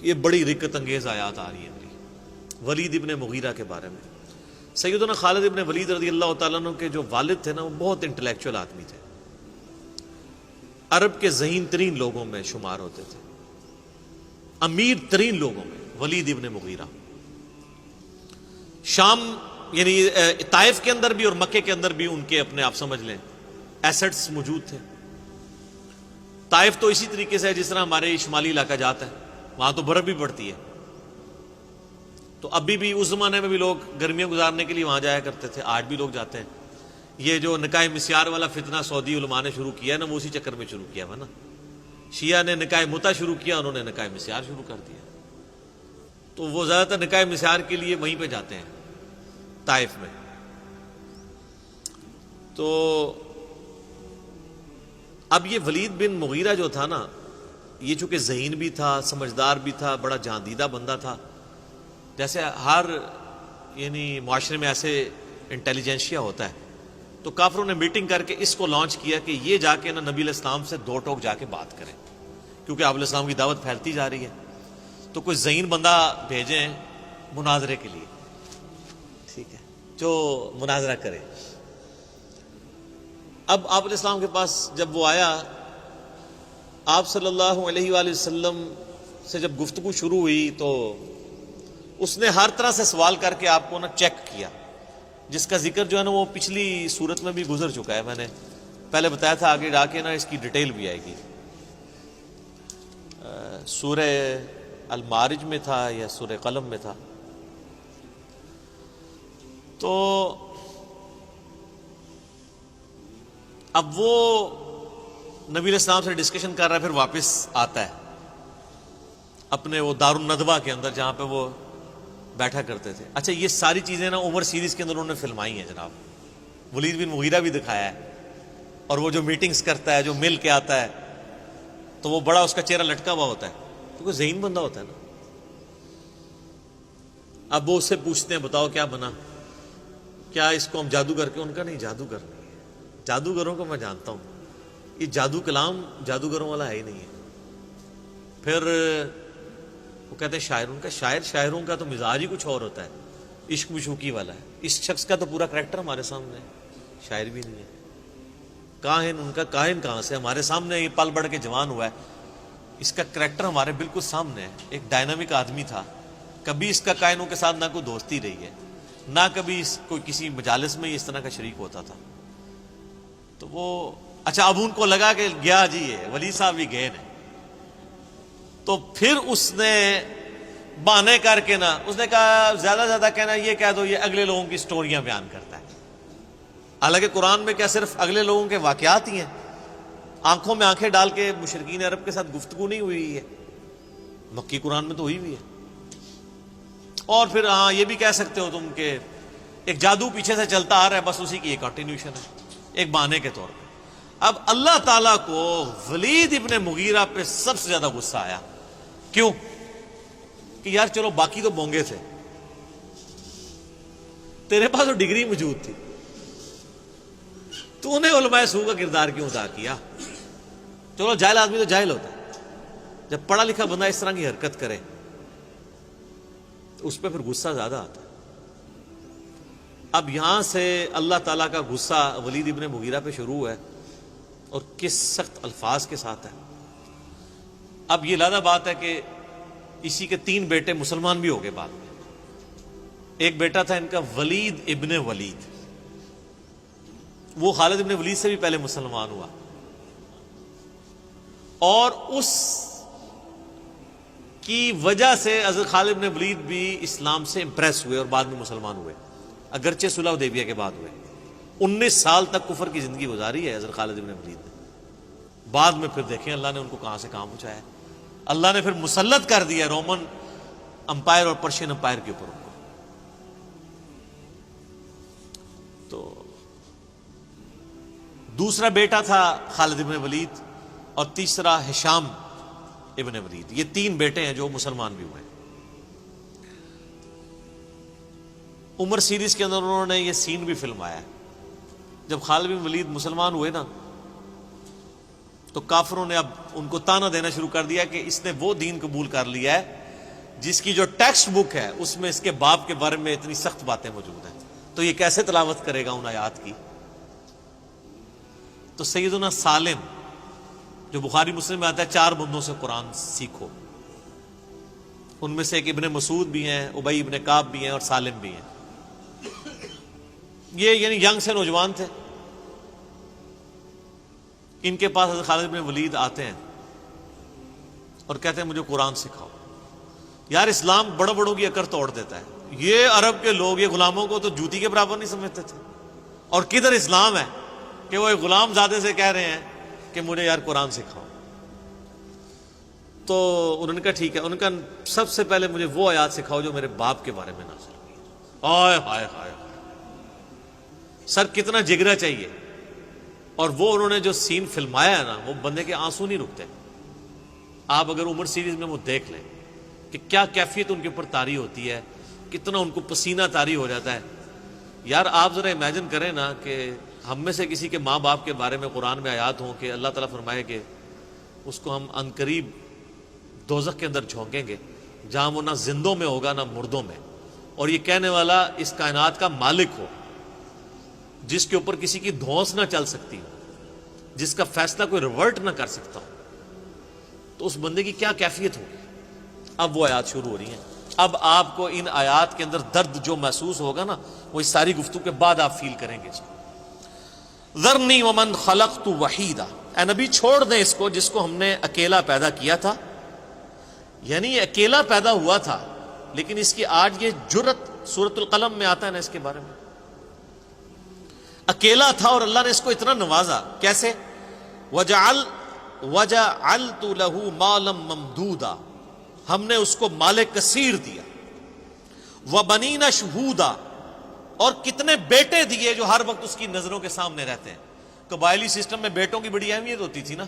یہ بڑی رکت انگیز آیات آ رہی ہیں ولید ابن مغیرہ کے بارے میں۔ سیدنا خالد ابن ولید رضی اللہ تعالیٰ عنہ کے جو والد تھے نا، وہ بہت انٹلیکچوئل آدمی تھے، عرب کے ذہین ترین لوگوں میں شمار ہوتے تھے، امیر ترین لوگوں میں ولید ابن مغیرہ۔ شام یعنی طائف کے اندر بھی اور مکے کے اندر بھی ان کے اپنے آپ سمجھ لیں ایسٹس موجود تھے۔ طائف تو اسی طریقے سے ہے جس طرح ہمارے شمالی علاقہ جاتا ہے، وہاں تو برف بھی پڑتی ہے، تو ابھی بھی اس زمانے میں بھی لوگ گرمیاں گزارنے کے لیے وہاں جایا کرتے تھے، آج بھی لوگ جاتے ہیں۔ یہ جو نکاح مسیار والا فتنہ سعودی علماء نے شروع کیا ہے نا، وہ اسی چکر میں شروع کیا ہے نا۔ شیعہ نے نکاح متع شروع کیا، انہوں نے نکاح مسیار شروع کر دیا، تو وہ زیادہ تر نکاح مسیار کے لیے وہیں پہ جاتے ہیں طائف میں۔ تو اب یہ ولید بن مغیرہ جو تھا نا، یہ چونکہ ذہین بھی تھا، سمجھدار بھی تھا، بڑا جاندیدہ بندہ تھا، جیسے ہر یعنی معاشرے میں ایسے انٹیلیجنشیا ہوتا ہے، تو کافروں نے میٹنگ کر کے اس کو لانچ کیا کہ یہ جا کے نا نبی علیہ السلام سے دو ٹوک جا کے بات کریں، کیونکہ آپ علیہ السلام کی دعوت پھیلتی جا رہی ہے، تو کوئی ذہین بندہ بھیجیں مناظرے کے لیے، ٹھیک ہے، جو مناظرہ کرے۔ اب آپ علیہ السلام کے پاس جب وہ آیا، آپ صلی اللہ علیہ وآلہ وسلم سے جب گفتگو شروع ہوئی تو اس نے ہر طرح سے سوال کر کے آپ کو نا چیک کیا، جس کا ذکر جو ہے نا وہ پچھلی صورت میں بھی گزر چکا ہے، میں نے پہلے بتایا تھا، آگے جا کے نا اس کی ڈیٹیل بھی آئے گی۔ سورہ المعارج میں تھا یا سورہ قلم میں تھا، تو اب وہ نبی علیہ السلام سے ڈسکشن کر رہا ہے، پھر واپس آتا ہے اپنے وہ دار الندوہ کے اندر جہاں پہ وہ بیٹھا کرتے تھے۔ اچھا، یہ ساری چیزیں نا عمر سیریز کے اندر انہوں نے فلمائی ہیں جناب، ولید بن مغیرہ بھی دکھایا ہے، اور وہ جو میٹنگز کرتا ہے، جو مل کے آتا ہے، تو وہ بڑا اس کا چہرہ لٹکا ہوا ہوتا ہے، کیونکہ ذہین بندہ ہوتا ہے نا۔ اب وہ اس سے پوچھتے ہیں بتاؤ کیا بنا، کیا اس کو ہم جادوگر کے؟ ان کا نہیں، جادوگر نہیں ہے، جادوگروں کو میں جانتا ہوں، یہ جادو کلام جادوگروں والا ہے ہی نہیں ہے۔ پھر وہ کہتے ہیں شاعر، ان کا شاعروں کا تو مزاج ہی کچھ اور ہوتا ہے، عشق مشوقی والا ہے، اس شخص کا تو پورا کریکٹر ہمارے سامنے ہے، شاعر بھی نہیں ہے۔ کاہن، ان کا کاہن کہاں سے؟ ہمارے سامنے یہ پل بڑھ کے جوان ہوا ہے، اس کا کریکٹر ہمارے بالکل سامنے ہے، ایک ڈائنامک آدمی تھا، کبھی اس کا کائنوں کے ساتھ نہ کوئی دوستی رہی ہے، نہ کبھی کوئی کسی مجالس میں اس طرح کا شریک ہوتا تھا۔ تو وہ اچھا، اب ان کو لگا کہ گیا جی یہ ولی صاحب بھی گئے نا، تو پھر اس نے بہانے کر کے نا، اس نے کہا زیادہ زیادہ کہنا یہ کہہ دو یہ اگلے لوگوں کی سٹوریاں بیان کرتا ہے، حالانکہ قرآن میں کیا صرف اگلے لوگوں کے واقعات ہی ہیں؟ آنکھوں میں آنکھیں ڈال کے مشرکین عرب کے ساتھ گفتگو نہیں ہوئی ہے، مکی قرآن میں تو ہوئی ہوئی ہے۔ اور پھر ہاں یہ بھی کہہ سکتے ہو تم کہ ایک جادو پیچھے سے چلتا آ رہا ہے، بس اسی کی ایک کنٹینیوشن ہے، ایک بہانے کے طور پہ۔ اب اللہ تعالیٰ کو ولید ابن مغیرہ پہ سب سے زیادہ غصہ آیا، کیوں؟ کہ یار چلو باقی تو بونگے تھے، تیرے پاس تو ڈگری موجود تھی، تو نے علماء سوء کا کردار کیوں ادا کیا؟ چلو جاہل آدمی تو جاہل ہوتا ہے، جب پڑھا لکھا بندہ اس طرح کی حرکت کرے تو اس پہ پھر غصہ زیادہ آتا ہے۔ اب یہاں سے اللہ تعالیٰ کا غصہ ولید ابن مغیرہ پہ شروع ہے، اور کس سخت الفاظ کے ساتھ ہے۔ اب یہ لادہ بات ہے کہ اسی کے 3 بیٹے مسلمان بھی ہو گئے بعد میں۔ ایک بیٹا تھا ان کا ولید ابن ولید، وہ خالد ابن ولید سے بھی پہلے مسلمان ہوا، اور اس کی وجہ سے حضرت خالد ابن ولید بھی اسلام سے امپریس ہوئے اور بعد میں مسلمان ہوئے، اگرچہ صلح حدیبیہ کے بعد ہوئے۔ 19 سال تک کفر کی زندگی گزاری ہے حضرت خالد ابن ولید نے، بعد میں پھر دیکھیں اللہ نے ان کو کہاں سے کہاں پہنچایا، اللہ نے پھر مسلط کر دیا رومن امپائر اور پرشین امپائر کے اوپر ان کو۔ تو دوسرا بیٹا تھا خالد ابن ولید، اور تیسرا ہشام ابن ولید، یہ 3 بیٹے ہیں جو مسلمان بھی ہوئے۔ عمر سیریز کے اندر انہوں نے یہ سین بھی فلمایا ہے، جب خالد بن ولید مسلمان ہوئے نا، تو کافروں نے اب ان کو تانا دینا شروع کر دیا کہ اس نے وہ دین قبول کر لیا ہے جس کی جو ٹیکسٹ بک ہے اس میں اس کے باپ کے بارے میں اتنی سخت باتیں موجود ہیں، تو یہ کیسے تلاوت کرے گا ان آیات کی؟ تو سیدنا سالم جو بخاری مسلم میں آتا ہے 4 بندوں سے قرآن سیکھو، ان میں سے ایک ابن مسعود بھی ہیں، ابی ابن کعب بھی ہیں، اور سالم بھی ہیں. یہ یعنی ینگ سے نوجوان تھے. ان کے پاس حضرت خالد بن ولید آتے ہیں اور کہتے ہیں مجھے قرآن سکھاؤ. یار اسلام بڑوں بڑوں کی عقل توڑ دیتا ہے. یہ عرب کے لوگ یہ غلاموں کو تو جوتی کے برابر نہیں سمجھتے تھے، اور کدھر اسلام ہے کہ وہ ایک غلام زادے سے کہہ رہے ہیں کہ مجھے یار قرآن سکھاؤ. تو انہوں نے کہا ٹھیک ہے. ان کا سب سے پہلے مجھے وہ آیات سکھاؤ جو میرے باپ کے بارے میں نازل ہوئی. ہائے ہائے ہائے سر کتنا جگرا چاہیے. اور وہ انہوں نے جو سین فلمایا ہے نا، وہ بندے کے آنسو نہیں رکتے. آپ اگر عمر سیریز میں وہ دیکھ لیں کہ کیا کیفیت ان کے اوپر طاری ہوتی ہے، کتنا ان کو پسینہ طاری ہو جاتا ہے. یار آپ ذرا امیجن کریں نا کہ ہم میں سے کسی کے ماں باپ کے بارے میں قرآن میں آیات ہوں کہ اللہ تعالیٰ فرمائے کہ اس کو ہم عنقریب دوزخ کے اندر جھونکیں گے جہاں وہ نہ زندوں میں ہوگا نہ مردوں میں، اور یہ کہنے والا اس کائنات کا مالک ہو جس کے اوپر کسی کی دھونس نہ چل سکتی ہو، جس کا فیصلہ کوئی ریورٹ نہ کر سکتا ہو، تو اس بندے کی کیا کیفیت ہوگی. اب وہ آیات شروع ہو رہی ہیں. اب آپ کو ان آیات کے اندر درد جو محسوس ہوگا نا، وہ اس ساری گفتگو کے بعد آپ فیل کریں گے اس کو. ذرنی ومن خلقت وحیدا، اے نبی چھوڑ دیں اس کو جس کو ہم نے اکیلا پیدا کیا تھا. یعنی یہ اکیلا پیدا ہوا تھا، لیکن اس کی آج یہ جرت سورۃ القلم میں آتا ہے نا اس کے بارے میں. اکیلا تھا اور اللہ نے اس کو اتنا نوازا. کیسے؟ وجعلت له مالا ممدودا، ہم نے اس کو مال کثیر دیا. وبنین شہودا، اور کتنے بیٹے دیے جو ہر وقت اس کی نظروں کے سامنے رہتے ہیں. قبائلی سسٹم میں بیٹوں کی بڑی اہمیت ہوتی تھی نا.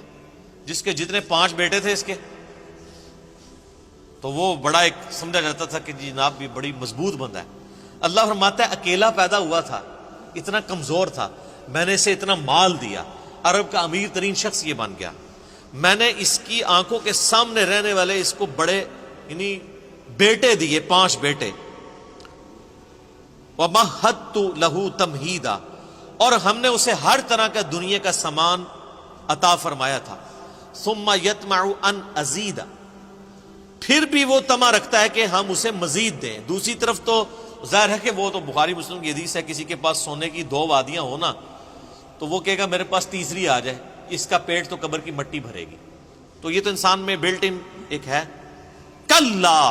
جس کے جتنے 5 بیٹے تھے اس کے، تو وہ بڑا ایک سمجھا جاتا تھا کہ جناب بھی بڑی مضبوط بندہ ہے. اللہ فرماتا ہے اکیلا پیدا ہوا تھا، اتنا کمزور تھا، میں نے اسے اتنا مال دیا، عرب کا امیر ترین شخص یہ بن گیا. میں نے اس کی آنکھوں کے سامنے رہنے والے اس کو بڑے یعنی بیٹے دیے، 5 بیٹے. وَمَهَّدتُّ لَهُ تَمْهِيدًا، اور ہم نے اسے ہر طرح کا دنیا کا سامان عطا فرمایا تھا. ثُمَّ يَطْمَعُ أَنْ أَزِيدَ، پھر بھی وہ طمع رکھتا ہے کہ ہم اسے مزید دیں. دوسری طرف تو ظاہر ہے کہ وہ تو بخاری مسلم کی حدیث ہے، کسی کے پاس سونے کی 2 وادیاں ہونا تو وہ کہے گا میرے پاس تیسری آ جائے، اس کا پیٹ تو قبر کی مٹی بھرے گی. تو یہ تو انسان میں بلٹ ان ایک ہے. کلا،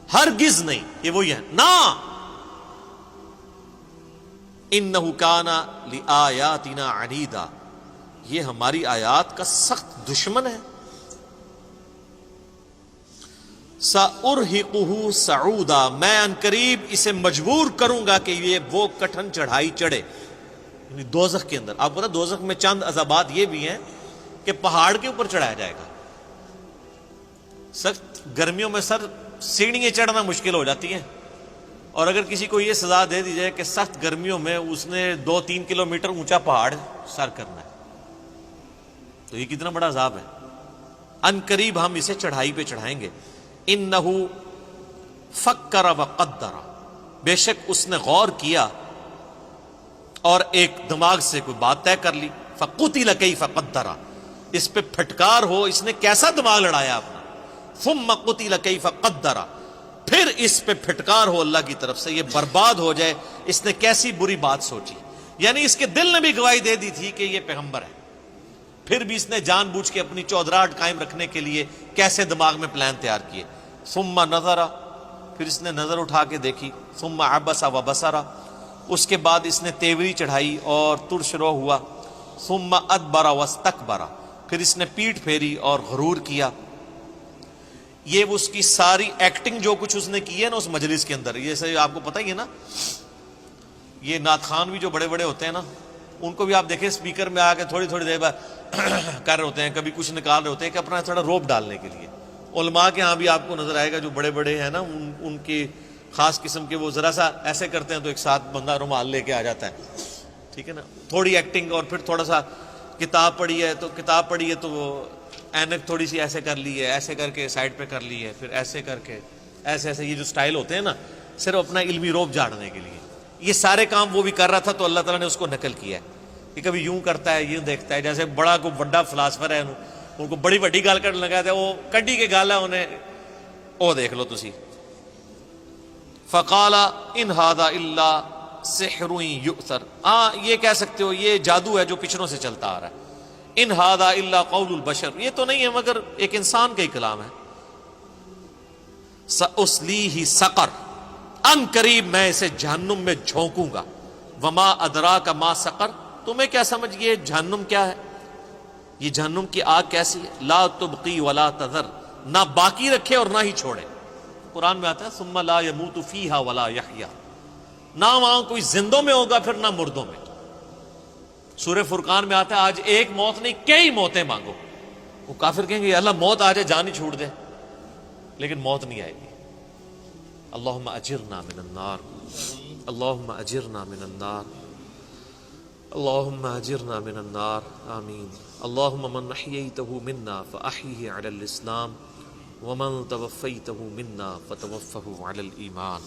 ہرگز نہیں، یہ وہی ہے نا. انہ کان لآیاتنا عنیدا، یہ ہماری آیات کا سخت دشمن ہے. سأرہقہ صعودا، میں عنقریب اسے مجبور کروں گا کہ یہ وہ کٹھن چڑھائی چڑھے، یعنی دوزخ کے اندر. آپ پتہ دوزخ میں چند عذابات یہ بھی ہیں کہ پہاڑ کے اوپر چڑھایا جائے گا. سخت گرمیوں میں سر سیڑھیاں چڑھنا مشکل ہو جاتی ہیں، اور اگر کسی کو یہ سزا دے دی جائے کہ سخت گرمیوں میں اس نے 2-3 کلومیٹر اونچا پہاڑ سر کرنا ہے، تو یہ کتنا بڑا عذاب ہے. عنقریب ہم اسے چڑھائی پہ چڑھائیں گے. انہ فکر وقدر، بے شک اس نے غور کیا اور ایک دماغ سے کوئی بات طے کر لی. فقتل کیف قدر، اس پہ پھٹکار ہو اس نے کیسا دماغ لڑایا اپنا. ثم قتل کیف قدر، پھر اس پہ پھٹکار ہو اللہ کی طرف سے، یہ برباد ہو جائے اس نے کیسی بری بات سوچی. یعنی اس کے دل نے بھی گواہی دے دی تھی کہ یہ پیغمبر ہے، پھر بھی اس نے جان بوجھ کے اپنی چودراہٹ قائم رکھنے کے لیے کیسے دماغ میں پلان تیار کیے. ثم نظر، پھر اس نے نظر اٹھا کے دیکھی. ثم عبس وبصر، اس کے بعد اس نے تیوری چڑھائی اور ترش رو ہوا. ثم ادبر واستکبر، پھر اس نے پیٹھ پھیری اور غرور کیا. یہ اس کی ساری ایکٹنگ جو کچھ اس نے کی ہے نا اس مجلس کے اندر، یہ سے آپ کو پتہ ہی ہے نا، یہ نعت خوان بھی جو بڑے بڑے ہوتے ہیں نا، ان کو بھی آپ دیکھیں اسپیکر میں آ کے تھوڑی تھوڑی دیر بعد کر رہے ہوتے ہیں، کبھی کچھ نکال رہے ہوتے ہیں کہ اپنا تھوڑا روپ ڈالنے کے لیے. علماء کے ہاں بھی آپ کو نظر آئے گا جو بڑے بڑے ہیں نا، ان کی خاص قسم کے وہ ذرا سا ایسے کرتے ہیں تو ایک ساتھ بندہ رومال لے کے آ جاتا ہے، ٹھیک ہے نا، تھوڑی ایکٹنگ. اور پھر تھوڑا سا کتاب پڑھی ہے تو وہ اینک تھوڑی سی ایسے کر لی ہے، ایسے کر کے سائڈ پہ کر لی ہے، پھر ایسے کر کے ایسے ایسے، یہ جو سٹائل ہوتے ہیں نا صرف اپنا علمی روب جھاڑنے کے لیے، یہ سارے کام وہ بھی کر رہا تھا تو اللہ تعالیٰ نے اس کو نقل کیا ہے کہ کبھی یوں کرتا ہے، یوں دیکھتا ہے، جیسے بڑا کوئی بڑا فلاسفر ہے ان کو بڑی بڑی گال کر لگا ہے، وہ کڈی کے گال ہے انہیں وہ دیکھ لو تسی۔ فقال ان هذا الا سحر یؤثر، یہ کہہ سکتے ہو یہ جادو ہے جو پچھڑوں سے چلتا آ رہا ہے، ان هذا الا قول البشر، یہ تو نہیں ہے مگر ایک انسان کا ہی کلام ہے۔ سأصلیہ سقر، ان قریب میں اسے جہنم میں جھونکوں گا، وما ادراک ما سقر، تمہیں کیا سمجھ گئے جہنم کیا ہے، یہ جہنم کی آگ کیسی ہے، لا تبقی ولا تذر، نہ باقی رکھے اور نہ ہی چھوڑے، قرآن میں آتا ہے ثم لا يموت فیہا ولا یحیا، نہ وہاں کوئی زندوں میں ہوگا پھر نہ مردوں میں۔ سورہ فرقان میں آتا ہے آج ایک موت نہیں کئی موتیں مانگو، وہ کافر کہیں گے اللہ موت آ جائے جان ہی چھوڑ دے، لیکن موت نہیں آئے گی۔ اللہم اجرنا من النار، اللہم اجرنا من النار، اللہم اجرنا من النار، آمین۔ اللہم من احییتہ منا فاحیہ علی الاسلام ومن توفیتہ منا فتوفہ علی الایمان۔